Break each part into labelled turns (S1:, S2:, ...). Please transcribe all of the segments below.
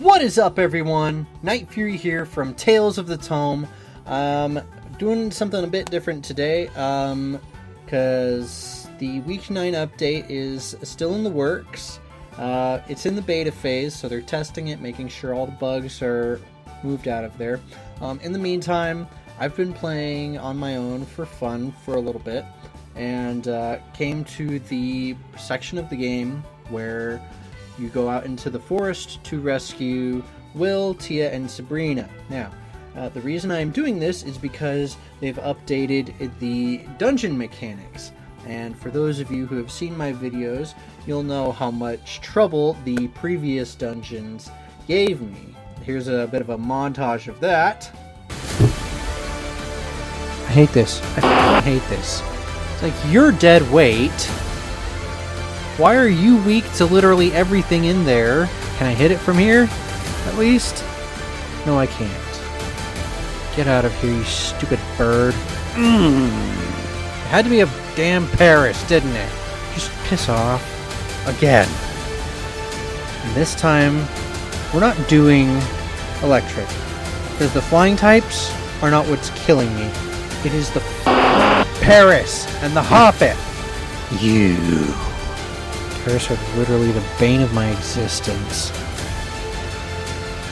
S1: What is up, everyone? NightFury here from Tales of the Tome. Doing something a bit different today, because the week 9 update is still in the works. It's in the beta phase, so they're testing it, making sure all the bugs are moved out of there. In the meantime, I've been playing on my own for fun for a little bit, and came to the section of the game where you go out into the forest to rescue Will, Tia, and Sabrina. Now, the reason I'm doing this is because they've updated the dungeon mechanics. And for those of you who have seen my videos, you'll know how much trouble the previous dungeons gave me. Here's a bit of a montage of that. I hate this. I hate this. It's like, you're dead weight. Why are you weak to literally everything in there? Can I hit it from here, at least? No, I can't. Get out of here, you stupid bird. It had to be a damn Paris, didn't it? Just piss off. Again. And this time, we're not doing electric. Because the flying types are not what's killing me. It is the Paris and the Hoppet. You. Paris are literally the bane of my existence.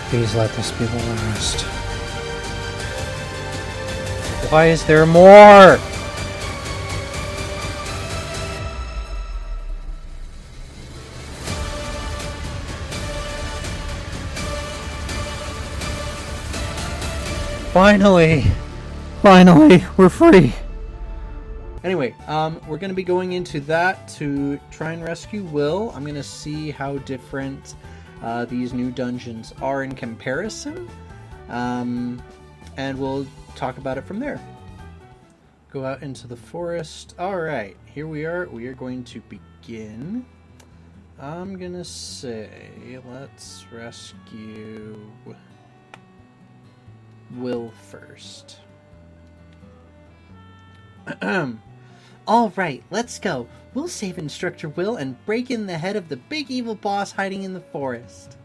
S1: Please let this be the last. Why is there more? Finally, we're free. Anyway, we're going to be going into that to try and rescue Will. I'm going to see how different these new dungeons are in comparison. And we'll talk about it from there. Go out into the forest. Alright, here we are. We are going to begin. I'm going to say, let's rescue Will first. Alright, let's go. We'll save Instructor Will and break in the head of the big evil boss hiding in the forest.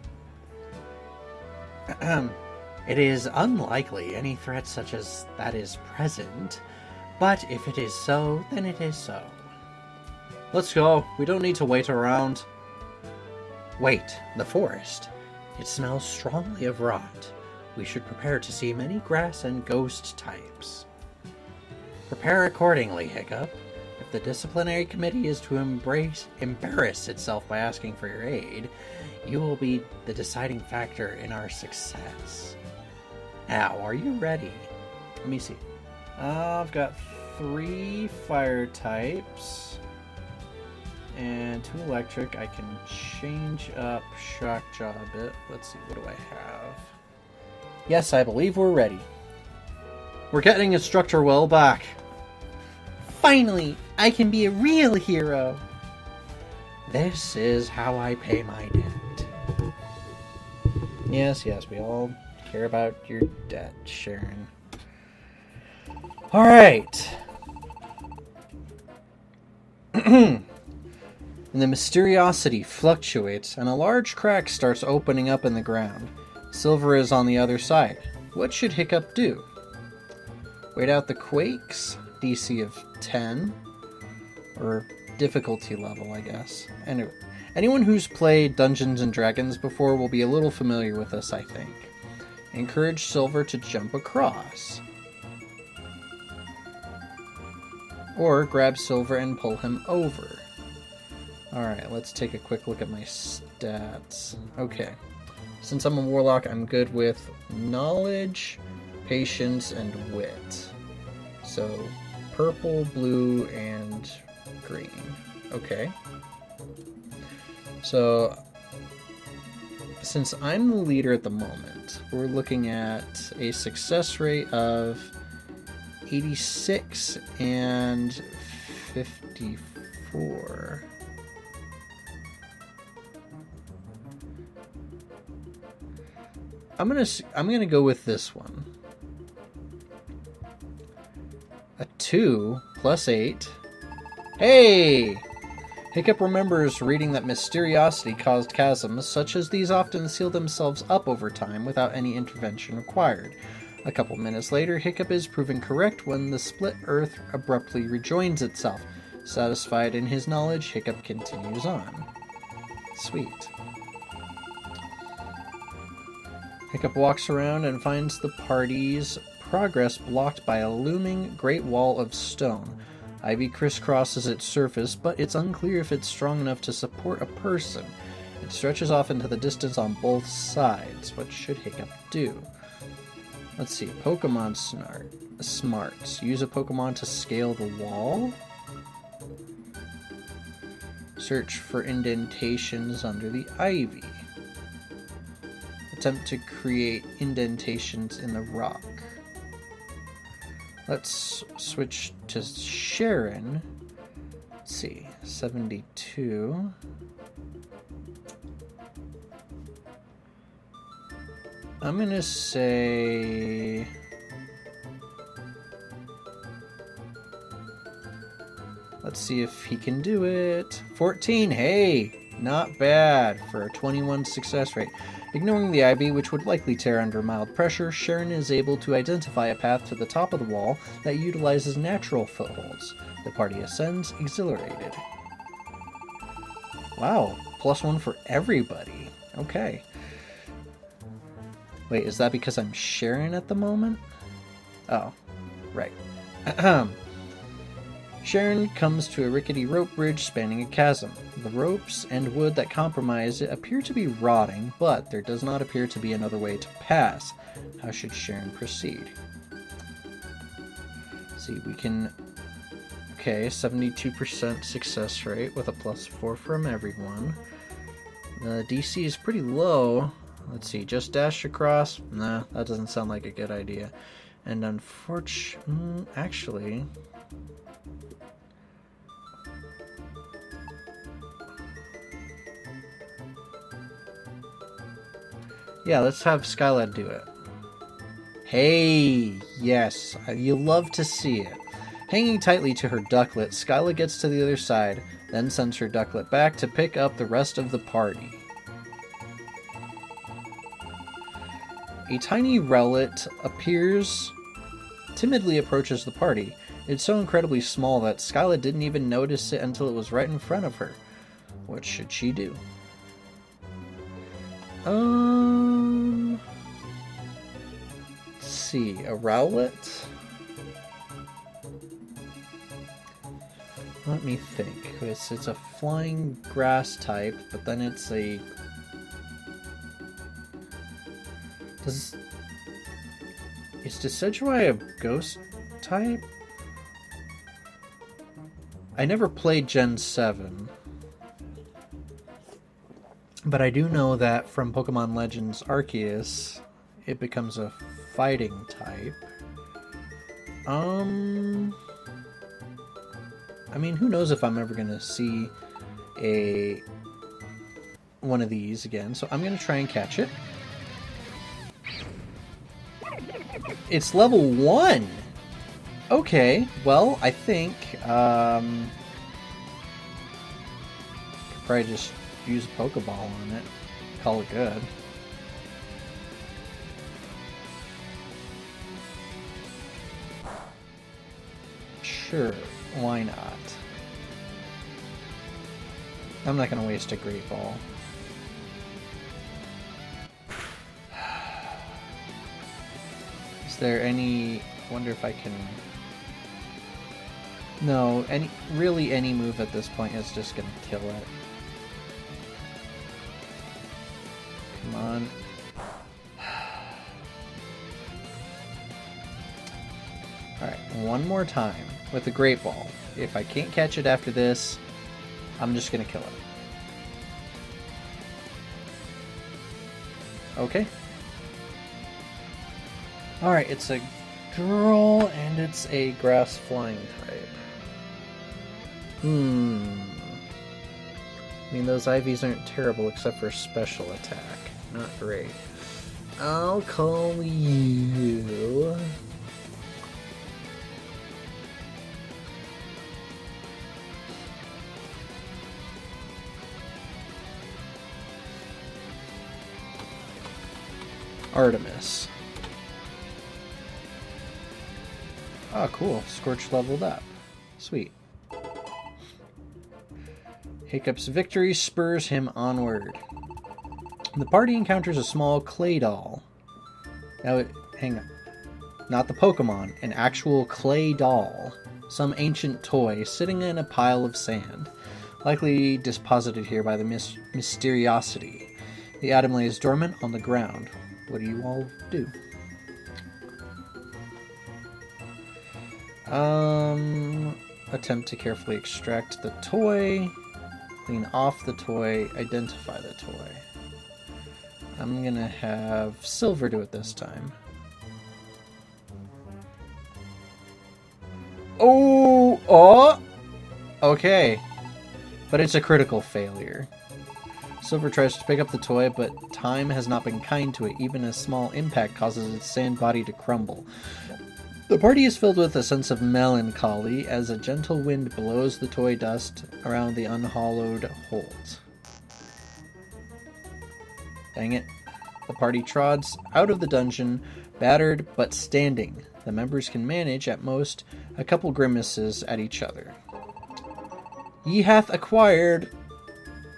S1: It is unlikely any threat such as that is present, but if it is so, then it is so. Let's go. We don't need to wait around. Wait, the forest. It smells strongly of rot. We should prepare to see many grass and ghost types. Prepare accordingly, Hiccup. If the disciplinary committee is to embarrass itself by asking for your aid, you will be the deciding factor in our success. Now, are you ready? Let me see. I've got 3 fire types and 2 electric. I can change up shock jaw a bit. Let's see, what do I have? Yes, I believe we're ready. We're getting Instructor Will back. Finally, I can be a real hero. This is how I pay my debt. Yes, we all care about your debt, Sharon. Alright. And the mysteriosity fluctuates, and a large crack starts opening up in the ground. Silver is on the other side. What should Hiccup do? Wait out the quakes? DC of 10, or difficulty level, I guess. Anyway, anyone who's played Dungeons and Dragons before will be a little familiar with this, I think. Encourage Silver to jump across. Or grab Silver and pull him over. Alright, let's take a quick look at my stats. Okay. Since I'm a warlock, I'm good with knowledge, patience, and wit. So, purple, blue, and green. Okay. So, since I'm the leader at the moment, we're looking at a success rate of 86 and 54. I'm gonna go with this one. A 2 plus 8. Hey! Hiccup remembers reading that mysteriosity caused chasms such as these often seal themselves up over time without any intervention required. A couple minutes later, Hiccup is proven correct when the split earth abruptly rejoins itself. Satisfied in his knowledge, Hiccup continues on. Sweet. Hiccup walks around and finds the party's progress blocked by a looming great wall of stone. Ivy crisscrosses its surface, but it's unclear if it's strong enough to support a person. It stretches off into the distance on both sides. What should Hiccup do? Let's see. Pokemon Smarts. Use a Pokemon to scale the wall. Search for indentations under the ivy. Attempt to create indentations in the rock. Let's switch to Sharon. Let's see, 72. I'm gonna say... Let's see if he can do it. 14, hey! Not bad for a 21 success rate. Ignoring the ivy, which would likely tear under mild pressure, Sharon is able to identify a path to the top of the wall that utilizes natural footholds. The party ascends, exhilarated. Wow, +1 for everybody. Okay. Wait, is that because I'm Sharon at the moment? Oh, right. Sharon comes to a rickety rope bridge spanning a chasm. The ropes and wood that compromise it appear to be rotting, but there does not appear to be another way to pass. How should Sharon proceed? Let's see, we can... Okay, 72% success rate with a +4 from everyone. The DC is pretty low. Let's see, just dash across? Nah, that doesn't sound like a good idea. And unfortunately... actually... Yeah, let's have Skylad do it. Hey, yes, you love to see it. Hanging tightly to her ducklet, Skylad gets to the other side, then sends her ducklet back to pick up the rest of the party. A tiny relic timidly approaches the party. It's so incredibly small that Skylad didn't even notice it until it was right in front of her. What should she do? Let's see, a Rowlet? Let me think. It's a flying grass type, but then it's a... Is Decidueye a ghost type? I never played Gen 7. But I do know that from Pokemon Legends Arceus, it becomes a fighting type. I mean, who knows if I'm ever going to see one of these again. So I'm going to try and catch it. It's level 1! Okay, well, I think... could probably just use a Pokeball on it. Call it good. Sure, why not? I'm not going to waste a Great Ball. Is there any... I wonder if I can... No, really any move at this point is just going to kill it. Come on. Alright, one more time with the Great Ball. If I can't catch it after this, I'm just going to kill it. Okay. Alright, it's a girl and it's a grass flying type. I mean, those IVs aren't terrible except for special attack. Not great. I'll call you... Artemis. Oh, cool. Scorch leveled up. Sweet. Hiccup's victory spurs him onward. The party encounters a small clay doll. Now, hang on. Not the Pokemon. An actual clay doll. Some ancient toy sitting in a pile of sand. Likely deposited here by the mysteriosity. The item lays dormant on the ground. What do you all do? Attempt to carefully extract the toy. Clean off the toy. Identify the toy. I'm gonna have Silver do it this time. Oh! Okay. But it's a critical failure. Silver tries to pick up the toy, but time has not been kind to it. Even a small impact causes its sand body to crumble. The party is filled with a sense of melancholy as a gentle wind blows the toy dust around the unhallowed holt. Dang it. The party trods out of the dungeon, battered but standing. The members can manage, at most, a couple grimaces at each other. Ye hath acquired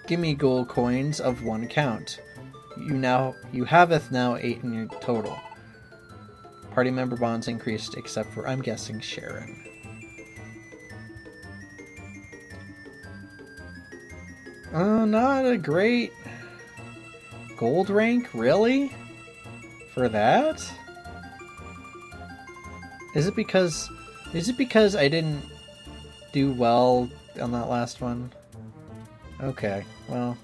S1: gimme gold coins of 1 count. You haveth now 8 in your total. Party member bonds increased, except for, I'm guessing, Sharon. Oh, not a great gold rank, really? For that? Is it because I didn't do well on that last one? Okay, well,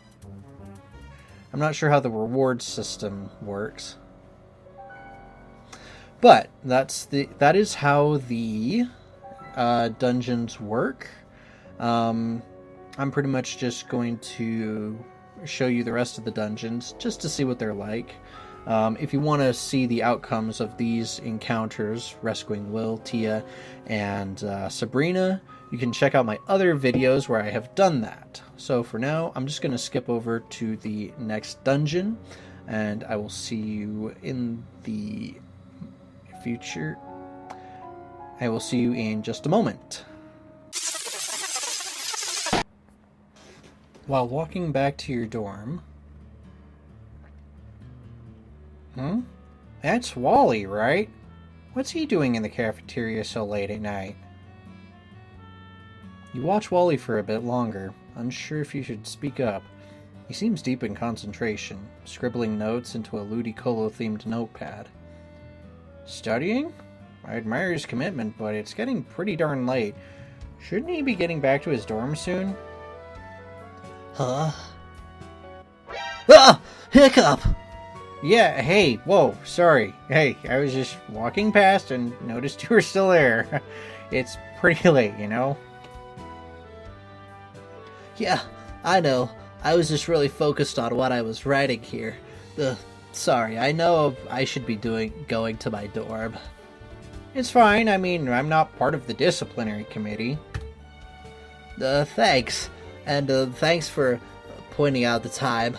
S1: I'm not sure how the reward system works. But that is how the dungeons work. I'm pretty much just going to show you the rest of the dungeons just to see what they're like. If you want to see the outcomes of these encounters, rescuing Will, Tia, and Sabrina, you can check out my other videos where I have done that. So for now, I'm just going to skip over to the next dungeon, and I will see you in the future. I will see you in just a moment. While walking back to your dorm... That's Wally, right? What's he doing in the cafeteria so late at night? You watch Wally for a bit longer, unsure if you should speak up. He seems deep in concentration, scribbling notes into a Ludicolo-themed notepad. Studying? I admire his commitment, but it's getting pretty darn late. Shouldn't he be getting back to his dorm soon? Huh? Ah! Hiccup! Yeah, hey, whoa, sorry. Hey, I was just walking past and noticed you were still there. It's pretty late, you know? Yeah, I know. I was just really focused on what I was writing here. Sorry, I know I should be going to my dorm. It's fine, I mean, I'm not part of the disciplinary committee. Thanks. And thanks for pointing out the time.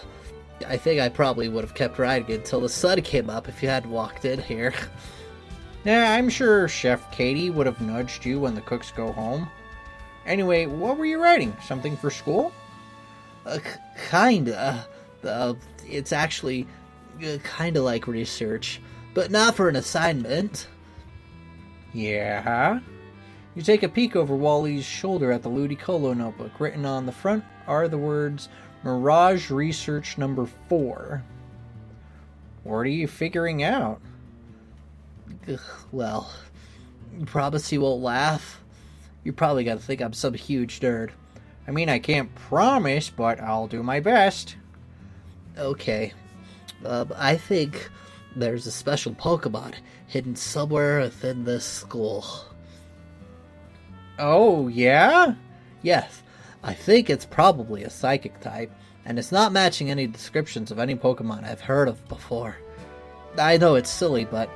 S1: I think I probably would have kept writing until the sun came up if you hadn't walked in here. Yeah, I'm sure Chef Katie would have nudged you when the cooks go home. Anyway, what were you writing? Something for school? Kinda. It's actually kinda like research, but not for an assignment. Yeah? You take a peek over Wally's shoulder at the Ludicolo notebook. Written on the front are the words, Mirage Research Number 4. What are you figuring out? Well, promise you won't laugh. You're probably gonna think I'm some huge nerd. I mean, I can't promise, but I'll do my best. Okay. I think there's a special Pokemon hidden somewhere within this school. Oh, yeah? Yes. I think it's probably a psychic type, and it's not matching any descriptions of any Pokemon I've heard of before. I know it's silly, but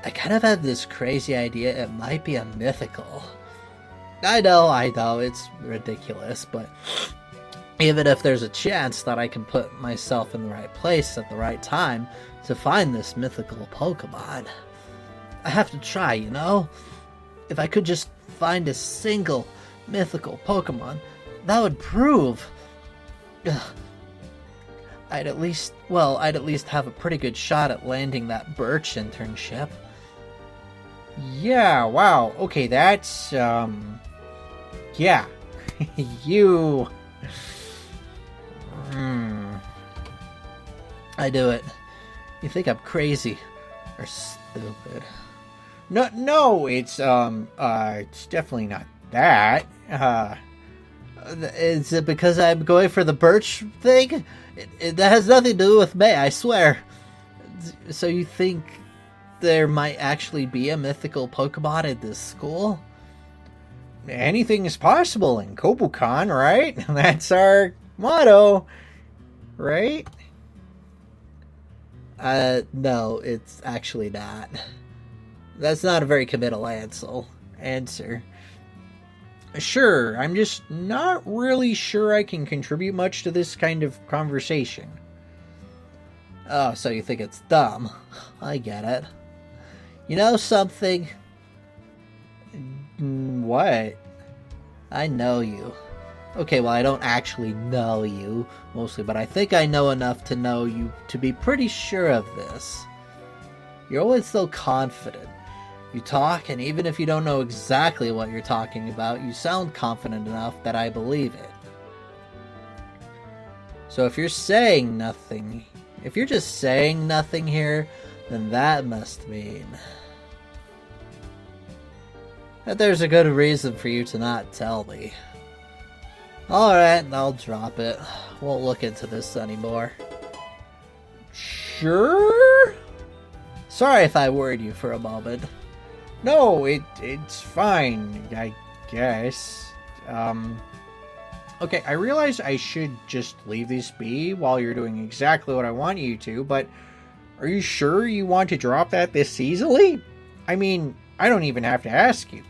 S1: I kind of have this crazy idea it might be a mythical. I know, it's ridiculous, but Even if there's a chance that I can put myself in the right place at the right time to find this mythical Pokemon. I have to try, you know? If I could just find a single mythical Pokemon, that would prove... I'd at least have a pretty good shot at landing that Birch internship. Yeah, wow. Okay, that's, yeah. You... I do it. You think I'm crazy or stupid? No, it's definitely not that. Is it because I'm going for the Birch thing? That has nothing to do with me, I swear. So you think there might actually be a mythical Pokemon at this school? Anything is possible in Kobukan, right? That's our motto, right? No, it's actually not. That's not a very committal answer. Sure, I'm just not really sure I can contribute much to this kind of conversation. Oh, so you think it's dumb. I get it. You know something? What? I know you. Okay, well, I don't actually know you, mostly, but I think I know enough to know you to be pretty sure of this. You're always so confident. You talk, and even if you don't know exactly what you're talking about, you sound confident enough that I believe it. So if you're just saying nothing here, then that must mean that there's a good reason for you to not tell me. Alright, I'll drop it. Won't look into this anymore. Sure? Sorry if I worried you for a moment. No, it's fine, I guess. Okay, I realize I should just leave this be while you're doing exactly what I want you to, but are you sure you want to drop that this easily? I mean, I don't even have to ask you.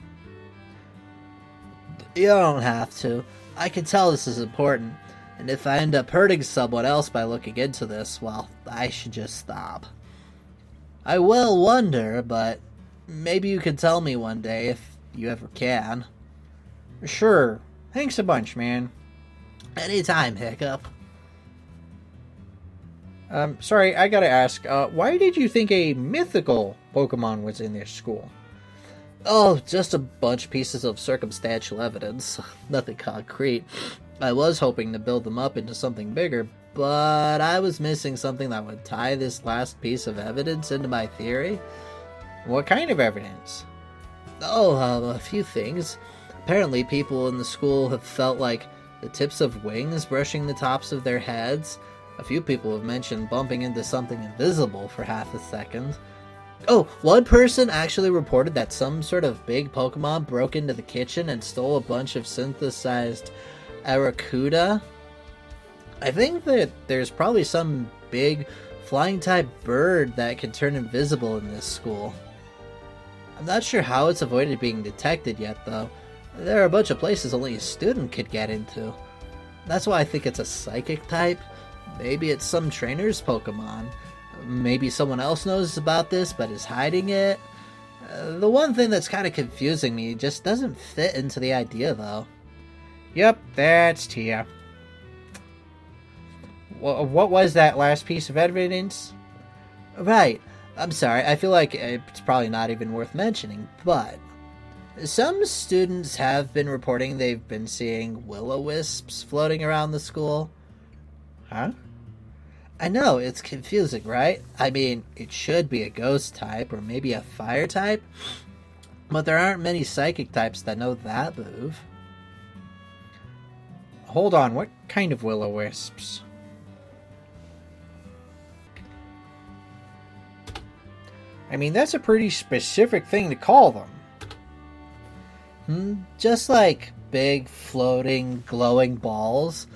S1: You don't have to. I can tell this is important, and if I end up hurting someone else by looking into this, well, I should just stop. I will wonder, but maybe you can tell me one day if you ever can. Sure. Thanks a bunch, man. Anytime, Hiccup. Sorry, I gotta ask, why did you think a mythical Pokemon was in this school? Oh, just a bunch of pieces of circumstantial evidence. Nothing concrete. I was hoping to build them up into something bigger, but I was missing something that would tie this last piece of evidence into my theory. What kind of evidence? Oh, a few things. Apparently, people in the school have felt like the tips of wings brushing the tops of their heads. A few people have mentioned bumping into something invisible for half a second. Oh, one person actually reported that some sort of big Pokemon broke into the kitchen and stole a bunch of synthesized Aracuda. I think that there's probably some big flying-type bird that can turn invisible in this school. I'm not sure how it's avoided being detected yet, though. There are a bunch of places only a student could get into. That's why I think it's a psychic type. Maybe it's some trainer's Pokemon. Maybe someone else knows about this but is hiding it. The one thing that's kind of confusing me just doesn't fit into the idea, though. Yep, that's Tia. What was that last piece of evidence? Right. I'm sorry, I feel like it's probably not even worth mentioning, but some students have been reporting they've been seeing will-o-wisps floating around the school. Huh? I know, it's confusing, right? I mean, it should be a ghost type, or maybe a fire type, but there aren't many psychic types that know that move. Hold on, what kind of will-o-wisps? I mean, that's a pretty specific thing to call them. Just like big, floating, glowing balls.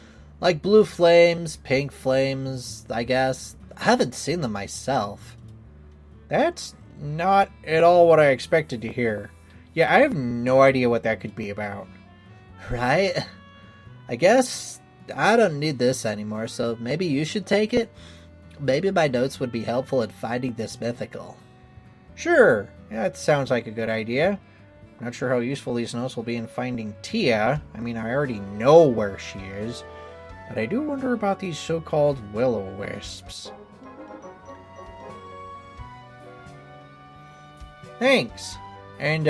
S1: Like blue flames, pink flames, I guess. I haven't seen them myself. That's not at all what I expected to hear. Yeah, I have no idea what that could be about. Right? I guess I don't need this anymore, so maybe you should take it? Maybe my notes would be helpful in finding this mythical. Sure, that sounds like a good idea. Not sure how useful these notes will be in finding Tia. I mean, I already know where she is. But I do wonder about these so-called will-o-wisps. Thanks. And,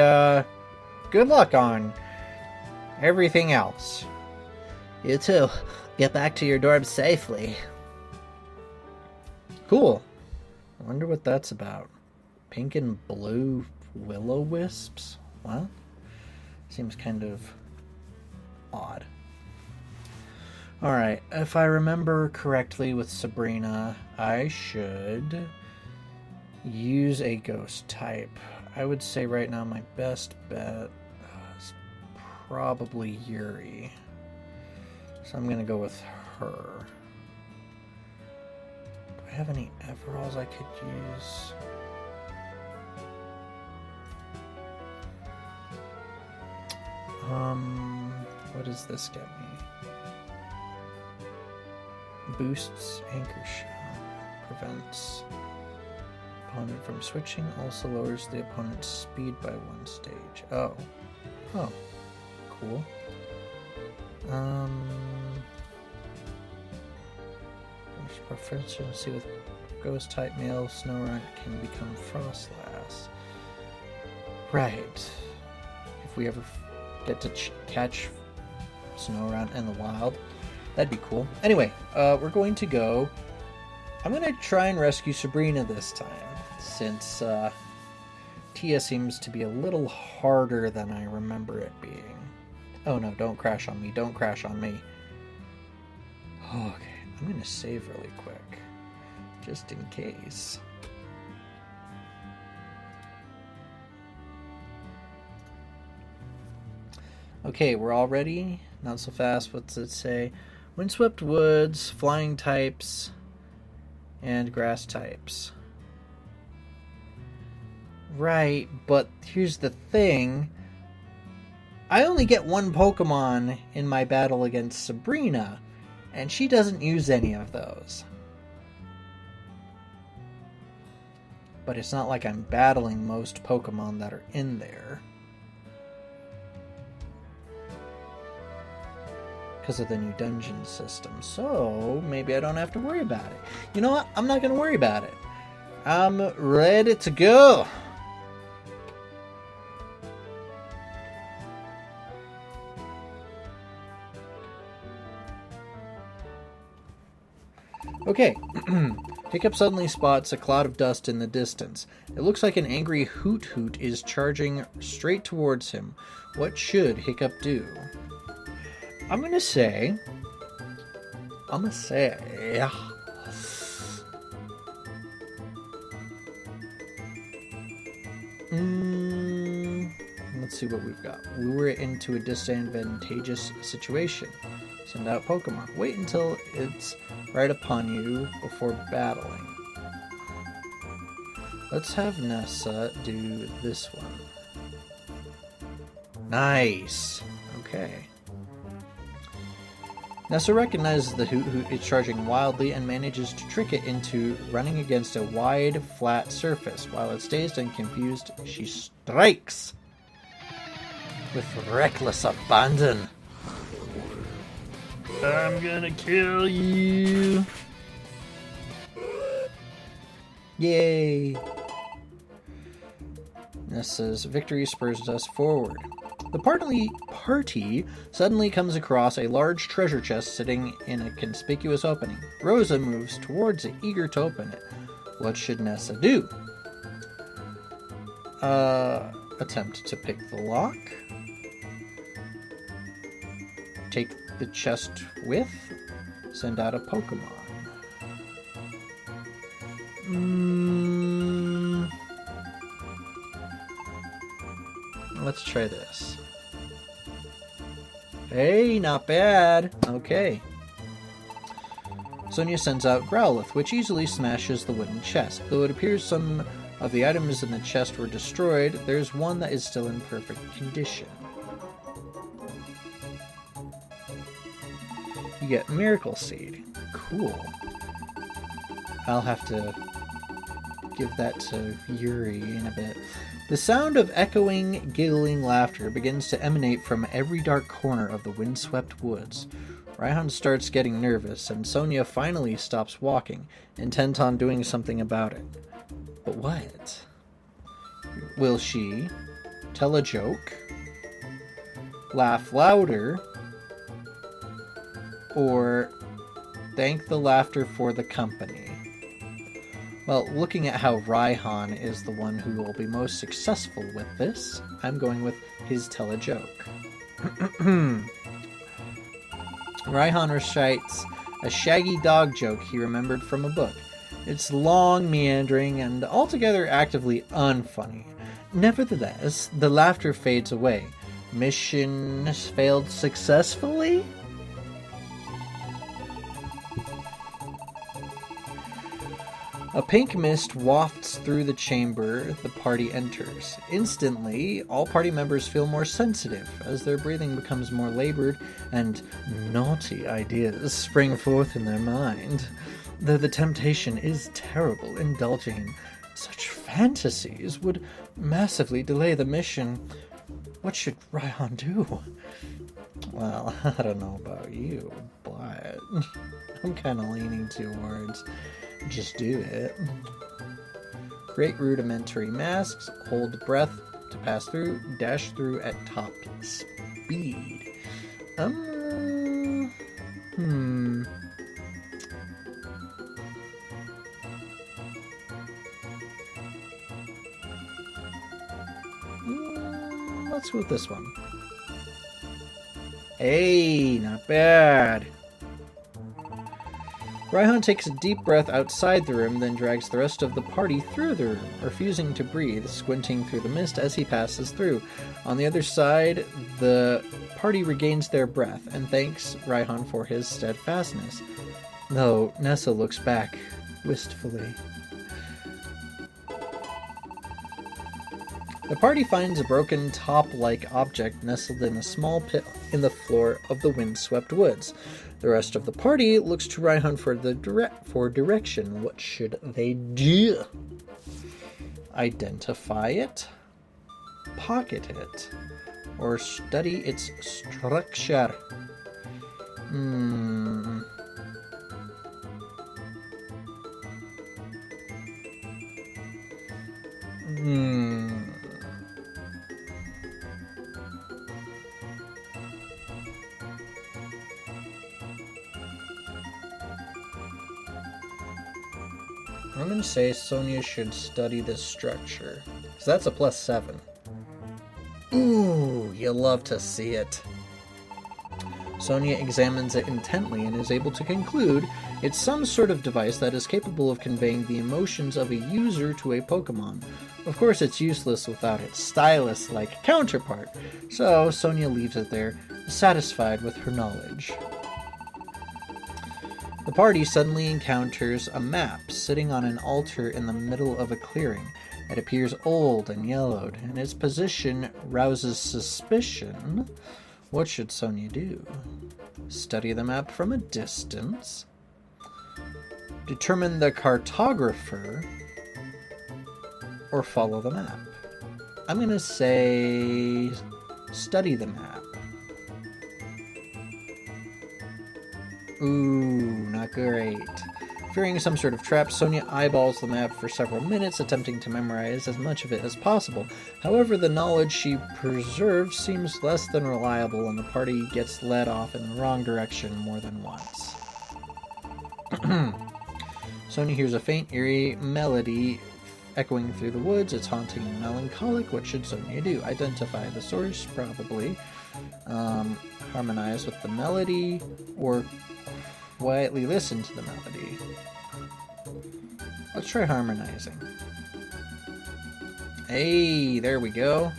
S1: good luck on everything else. You too. Get back to your dorm safely. Cool. I wonder what that's about. Pink and blue will-o-wisps? What? Seems kind of odd. Alright, if I remember correctly with Sabrina, I should use a ghost type. I would say right now my best bet is probably Yuri. So I'm going to go with her. Do I have any Everalls I could use? What does this get me? Boosts anchor shot. Prevents opponent from switching. Also lowers the opponent's speed by 1 stage. Oh. Oh. Cool. Proficiency with ghost type male Snowrunt can become Frostlass. Right. If we ever get to catch Snowrunt in the wild, that'd be cool. Anyway, we're going to go. I'm going to try and rescue Sabrina this time, since Tia seems to be a little harder than I remember it being. Oh no, don't crash on me. Don't crash on me. Okay, I'm going to save really quick, just in case. Okay, we're all ready. Not so fast. What's it say? Windswept Woods, flying types, and grass types. Right, but here's the thing. I only get one Pokemon in my battle against Sabrina, and she doesn't use any of those. But it's not like I'm battling most Pokemon that are in there, because of the new dungeon system. So maybe I don't have to worry about it. You know what? I'm not going to worry about it. I'm ready to go. Okay. Hiccup suddenly spots a cloud of dust in the distance. It looks like an angry Hoot Hoot is charging straight towards him. What should Hiccup do? I'm gonna say, let's see what we've got. Lure it into a disadvantageous situation. Send out Pokemon. Wait until it's right upon you before battling. Let's have Nessa do this one. Nice. Okay. Nessa recognizes the Hoot Hoot is charging wildly and manages to trick it into running against a wide, flat surface. While it's dazed and confused, she strikes with reckless abandon. I'm gonna kill you. Yay. Nessa's victory spurs us forward. The party suddenly comes across a large treasure chest sitting in a conspicuous opening. Rosa moves towards it, eager to open it. What should Nessa do? Attempt to pick the lock. Take the chest with. Send out a Pokemon. Let's try this. Hey, not bad. Okay. Sonia sends out Growlithe, which easily smashes the wooden chest. Though it appears some of the items in the chest were destroyed, there's one that is still in perfect condition. you get Miracle Seed. Cool. I'll have to give that to Yuri in a bit. The sound of echoing, giggling laughter begins to emanate from every dark corner of the Windswept Woods. Raihan starts getting nervous, and Sonia finally stops walking, intent on doing something about it. But what? Will she tell a joke? Laugh louder? Or thank the laughter for the company? Well, looking at how Raihan is the one who will be most successful with this, I'm going with his tell a joke. Raihan recites a shaggy dog joke he remembered from a book. It's long, meandering, and altogether actively unfunny. Nevertheless, the laughter fades away. Mission failed successfully? A pink mist wafts through the chamber the party enters. Instantly, all party members feel more sensitive as their breathing becomes more labored and naughty ideas spring forth in their mind. Though the temptation is terrible, indulging in such fantasies would massively delay the mission. What should Raihan do? Well, I don't know about you, but I'm kind of leaning towards just do it. Create rudimentary masks, hold breath to pass through, dash through at top speed. Let's go with this one. Hey, not bad. Raihan takes a deep breath outside the room, then drags the rest of the party through the room, refusing to breathe, squinting through the mist as he passes through. On the other side, the party regains their breath and thanks Raihan for his steadfastness, though Nessa looks back wistfully. The party finds a broken top-like object nestled in a small pit in the floor of the Windswept Woods. The rest of the party looks to Raihan for direction. What should they do? Identify it? Pocket it? Or study its structure? I'm going to say Sonia should study this structure, because that's a +7. Ooh, you love to see it. Sonia examines it intently and is able to conclude it's some sort of device that is capable of conveying the emotions of a user to a Pokemon. Of course, it's useless without its stylus-like counterpart, so Sonia leaves it there, satisfied with her knowledge. The party suddenly encounters a map sitting on an altar in the middle of a clearing. It appears old and yellowed, and its position rouses suspicion. What should Sonia do? Study the map from a distance? Determine the cartographer? Or follow the map? I'm going to say study the map. Ooh, not great. Fearing some sort of trap, Sonia eyeballs the map for several minutes, attempting to memorize as much of it as possible. However, the knowledge she preserves seems less than reliable, and the party gets led off in the wrong direction more than once. Sonia hears a faint, eerie melody echoing through the woods. It's haunting and melancholic. What should Sonia do? Identify the source, probably. Harmonize with the melody, or quietly listen to the melody. Let's try harmonizing. Hey, there we go.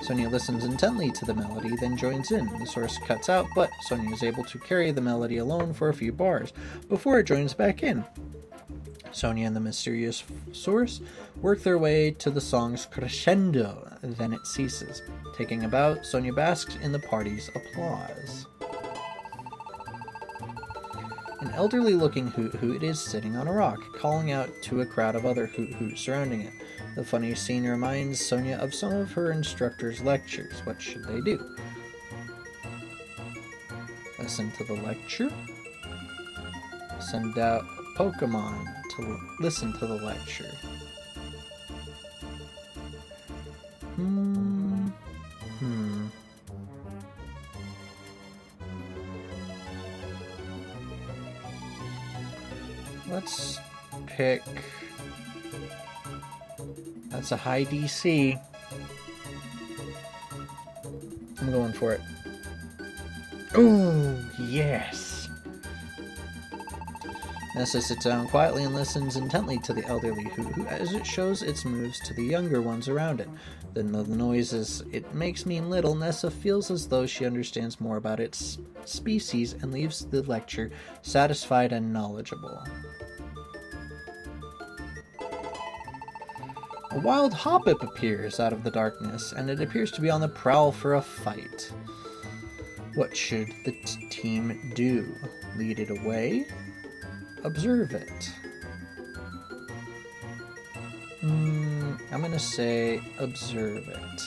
S1: Sonia listens intently to the melody, then joins in. The source cuts out, but Sonia is able to carry the melody alone for a few bars before it joins back in. Sonia and the mysterious source work their way to the song's crescendo, then it ceases. Taking a bow, Sonia basks in the party's applause. An elderly-looking hoot-hoot is sitting on a rock, calling out to a crowd of other hoot-hoots surrounding it. The funny scene reminds Sonia of some of her instructor's lectures. What should they do? Listen to the lecture? Send out Pokemon to listen to the lecture. Let's pick... That's a high DC. I'm going for it. Oh, yes! Nessa sits down quietly and listens intently to the elderly hoot-hoot as it shows its moves to the younger ones around it. The noises it makes mean little. Nessa feels as though she understands more about its species and leaves the lecture satisfied and knowledgeable. A wild hoppip appears out of the darkness, and it appears to be on the prowl for a fight. What should the team do? Lead it away? Observe it? I'm gonna say observe it.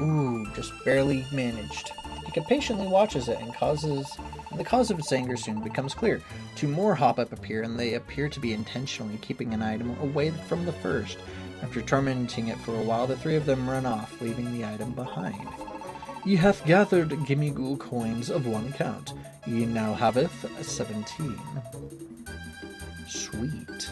S1: Ooh, just barely managed. It patiently watches it, and the cause of its anger soon becomes clear. Two more hop-up appear, and they appear to be intentionally keeping an item away from the first. After tormenting it for a while, the three of them run off, leaving the item behind. Ye hath gathered Gimmighoul coins of 1 count. Ye now haveth 17. Sweet.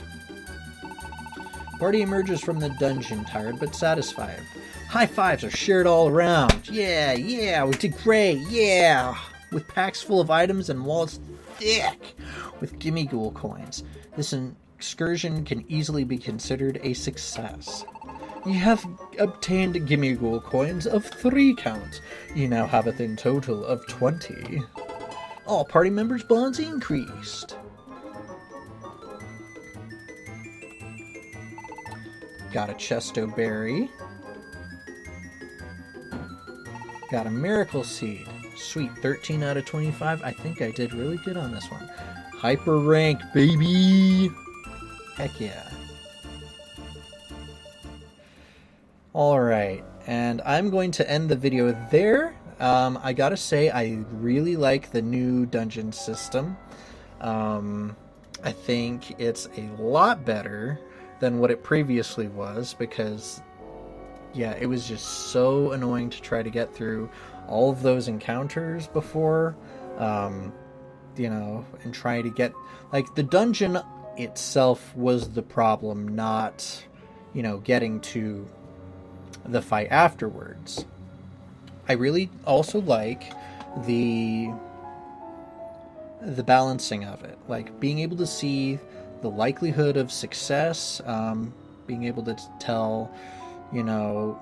S1: Party emerges from the dungeon, tired but satisfied. High fives are shared all around. Yeah, we did great, yeah! With packs full of items and wallets thick with Gimmighoul coins, this excursion can easily be considered a success. Ye have obtained Gimmighoul coins of 3 count. Ye now haveth in total of 20. All party members' bonds increased. Got a Chesto Berry. Got a Miracle Seed. Sweet, 13 out of 25. I think I did really good on this one. Hyper rank, baby! Heck yeah. Alright, and I'm going to end the video there. I gotta say, I really like the new dungeon system. I think it's a lot better than what it previously was, because yeah, it was just so annoying to try to get through all of those encounters before, you know, and try to get, like, the dungeon itself was the problem, not, you know, getting to the fight afterwards. I really also like the balancing of it, like being able to see the likelihood of success, being able to tell, you know,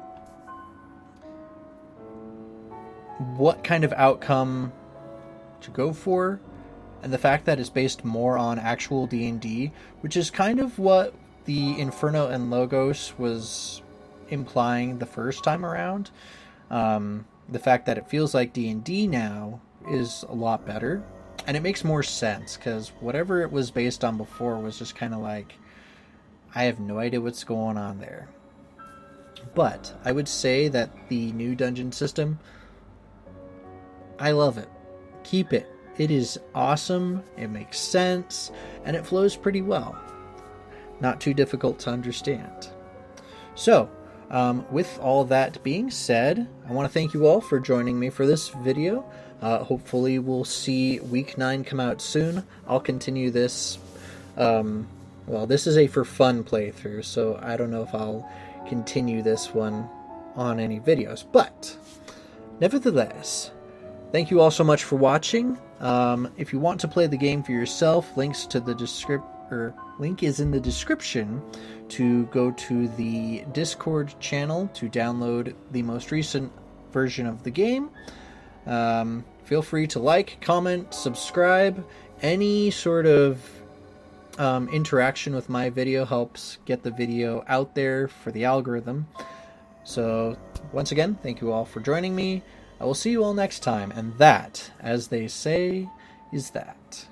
S1: what kind of outcome to go for, and the fact that it's based more on actual D&D, which is kind of what the Inferno and Logos was implying the first time around. The fact that it feels like D&D now is a lot better, and it makes more sense, because whatever it was based on before was just kind of like, I have no idea what's going on there. But I would say that the new dungeon system, I love it. Keep it. It is awesome, it makes sense, and it flows pretty well. Not too difficult to understand. So, with all that being said, I want to thank you all for joining me for this video. Hopefully we'll see Week 9 come out soon. I'll continue this. Well, this is a for fun playthrough, so I don't know if I'll continue this one on any videos. But, nevertheless, thank you all so much for watching. If you want to play the game for yourself, link is in the description to go to the Discord channel to download the most recent version of the game. Feel free to like, comment, subscribe. Any sort of interaction with my video helps get the video out there for the algorithm. So once again, thank you all for joining me. I will see you all next time, and that, as they say, is that.